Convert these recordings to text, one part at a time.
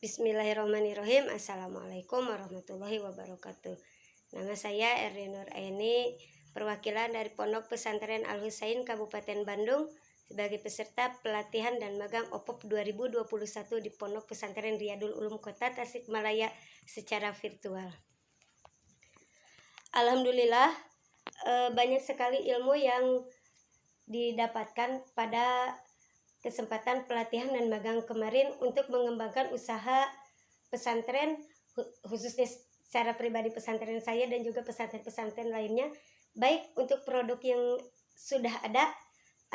Bismillahirrahmanirrahim. Assalamualaikum warahmatullahi wabarakatuh. Nama saya Erni Nur Aini, perwakilan dari Pondok Pesantren Al Husain Kabupaten Bandung sebagai peserta pelatihan dan magang OPOP 2021 di Pondok Pesantren Riyadul Ulum Kota Tasikmalaya secara virtual. Alhamdulillah, banyak sekali ilmu yang didapatkan pada kesempatan pelatihan dan magang kemarin untuk mengembangkan usaha pesantren, khususnya secara pribadi pesantren saya dan juga pesantren-pesantren lainnya, baik untuk produk yang sudah ada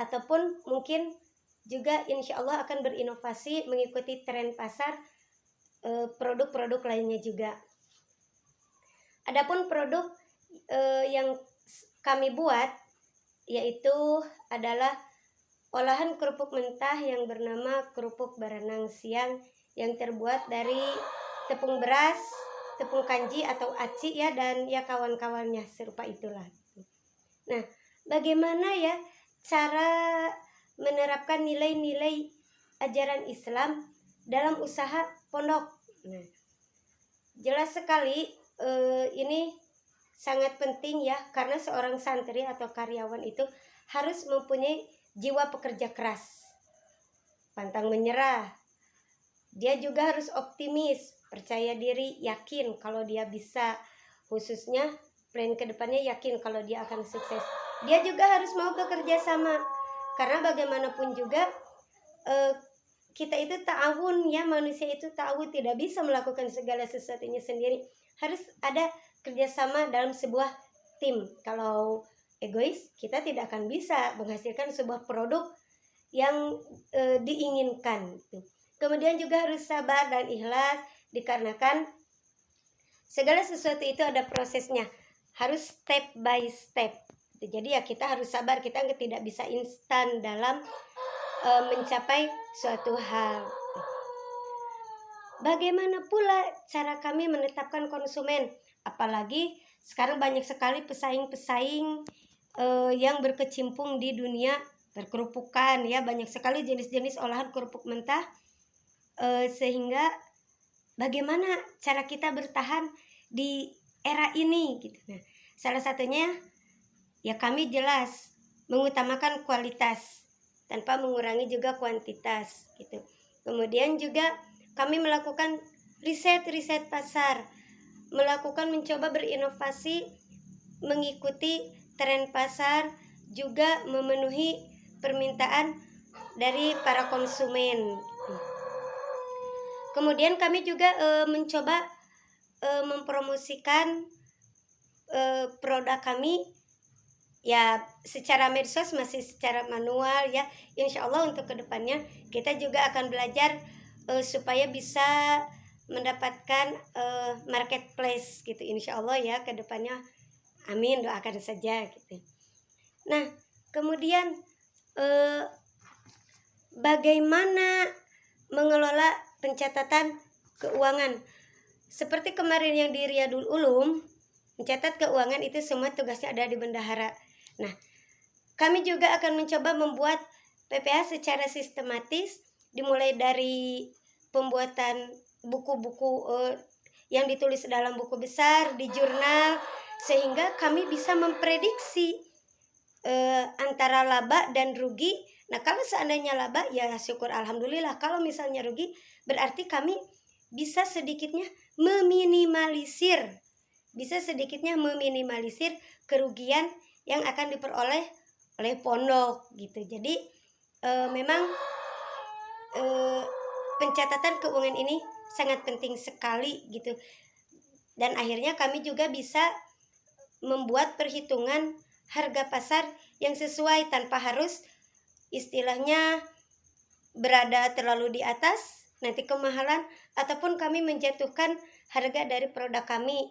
ataupun mungkin juga insya Allah akan berinovasi mengikuti tren pasar produk-produk lainnya juga. Adapun produk yang kami buat yaitu adalah olahan kerupuk mentah yang bernama kerupuk baranang siang yang terbuat dari tepung beras, tepung kanji atau aci ya, dan ya kawan-kawannya serupa itulah. Nah, bagaimana ya cara menerapkan nilai-nilai ajaran Islam dalam usaha pondok? Nah, jelas sekali ini sangat penting ya, karena seorang santri atau karyawan itu harus mempunyai jiwa pekerja keras, pantang menyerah. Dia juga harus optimis, percaya diri, yakin kalau dia bisa, khususnya plan kedepannya yakin kalau dia akan sukses. Dia juga harus mau bekerja sama, karena bagaimanapun juga kita itu ta'awun ya, manusia itu ta'awun, tidak bisa melakukan segala sesuatunya sendiri. Harus ada kerjasama dalam sebuah tim. Kalau egois, kita tidak akan bisa menghasilkan sebuah produk yang diinginkan. Kemudian juga harus sabar dan ikhlas, dikarenakan segala sesuatu itu ada prosesnya, harus step by step. Jadi ya kita harus sabar, kita tidak bisa instan dalam mencapai suatu hal. Bagaimana pula cara kami menetapkan konsumen? Apalagi sekarang banyak sekali pesaing-pesaing yang berkecimpung di dunia berkerupukan ya, banyak sekali jenis-jenis olahan kerupuk mentah, sehingga bagaimana cara kita bertahan di era ini gitu. Nah, salah satunya ya kami jelas mengutamakan kualitas tanpa mengurangi juga kuantitas gitu. Kemudian juga kami melakukan riset pasar, mencoba berinovasi mengikuti tren pasar, juga memenuhi permintaan dari para konsumen. Kemudian kami juga mencoba mempromosikan produk kami ya secara medsos, masih secara manual ya. Insya Allah untuk kedepannya kita juga akan belajar supaya bisa mendapatkan marketplace gitu, insya Allah ya kedepannya. Amin, doakan saja gitu. Nah, kemudian bagaimana mengelola pencatatan keuangan? Seperti kemarin yang di Riyadul Ulum, mencatat keuangan itu semua tugasnya ada di bendahara. Nah, kami juga akan mencoba membuat PPH secara sistematis, dimulai dari pembuatan buku-buku yang ditulis dalam buku besar, di jurnal, sehingga kami bisa memprediksi antara laba dan rugi. Nah, kalau seandainya laba ya syukur alhamdulillah, kalau misalnya rugi berarti kami bisa sedikitnya meminimalisir kerugian yang akan diperoleh oleh pondok gitu. Jadi memang pencatatan keuangan ini sangat penting sekali gitu. Dan akhirnya kami juga bisa membuat perhitungan harga pasar yang sesuai tanpa harus istilahnya berada terlalu di atas, nanti kemahalan, ataupun kami menjatuhkan harga dari produk kami.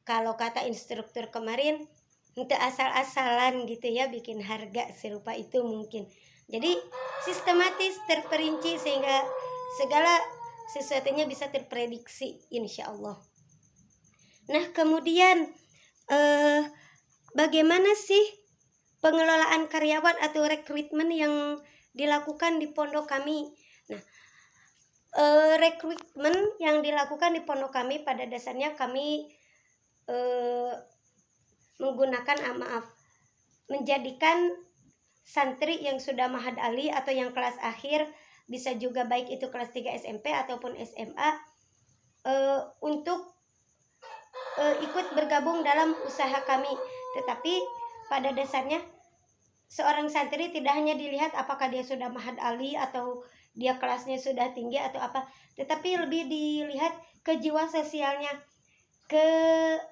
Kalau kata instruktur kemarin, untuk asal-asalan gitu ya bikin harga serupa itu mungkin. Jadi sistematis, terperinci, sehingga segala sesuatunya bisa terprediksi insya Allah. Nah, kemudian bagaimana sih pengelolaan karyawan atau rekrutmen yang dilakukan di pondok kami? Nah, rekrutmen yang dilakukan di pondok kami pada dasarnya kami menjadikan santri yang sudah mahad ali atau yang kelas akhir, bisa juga baik itu kelas 3 SMP ataupun SMA, untuk ikut bergabung dalam usaha kami. Tetapi pada dasarnya seorang santri tidak hanya dilihat apakah dia sudah mahad ali atau dia kelasnya sudah tinggi atau apa, tetapi lebih dilihat ke jiwa sosialnya, ke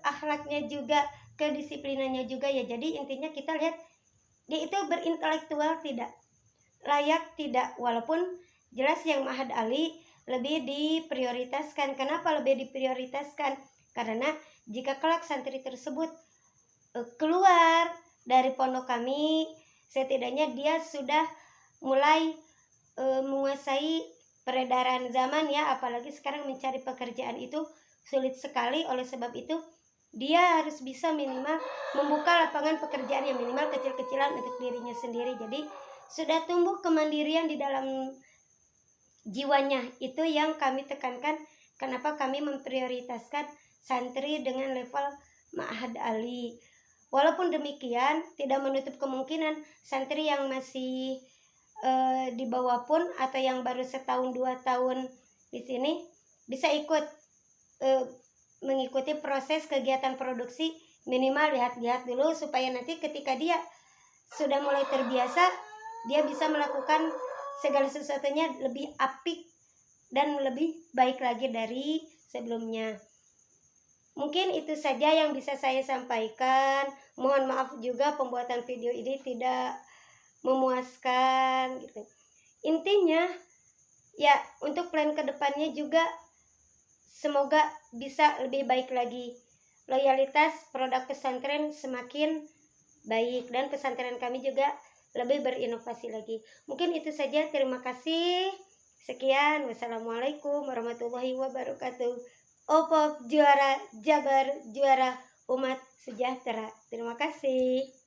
akhlaknya juga, kedisiplinannya juga ya. Jadi intinya kita lihat dia itu berintelektual tidak, layak tidak. Walaupun jelas yang mahad ali lebih diprioritaskan. Kenapa lebih diprioritaskan? Karena jika kelak santri tersebut keluar dari pondok kami, setidaknya dia sudah mulai menguasai peredaran zaman ya, apalagi sekarang mencari pekerjaan itu sulit sekali. Oleh sebab itu dia harus bisa minimal membuka lapangan pekerjaan yang minimal kecil-kecilan untuk dirinya sendiri. Jadi sudah tumbuh kemandirian di dalam jiwanya. Itu yang kami tekankan, kenapa kami memprioritaskan santri dengan level ma'had ali. Walaupun demikian tidak menutup kemungkinan santri yang masih di bawah pun atau yang baru setahun 2 tahun di sini bisa ikut mengikuti proses kegiatan produksi. Minimal lihat-lihat dulu supaya nanti ketika dia sudah mulai terbiasa, dia bisa melakukan segala sesuatunya lebih apik dan lebih baik lagi dari sebelumnya. Mungkin itu saja yang bisa saya sampaikan. Mohon maaf juga pembuatan video ini tidak memuaskan gitu. Intinya ya, untuk plan kedepannya juga semoga bisa lebih baik lagi. Loyalitas produk pesantren semakin baik dan pesantren kami juga lebih berinovasi lagi. Mungkin itu saja, terima kasih. Sekian, wassalamualaikum warahmatullahi wabarakatuh. Opop juara Jabar, juara umat sejahtera. Terima kasih.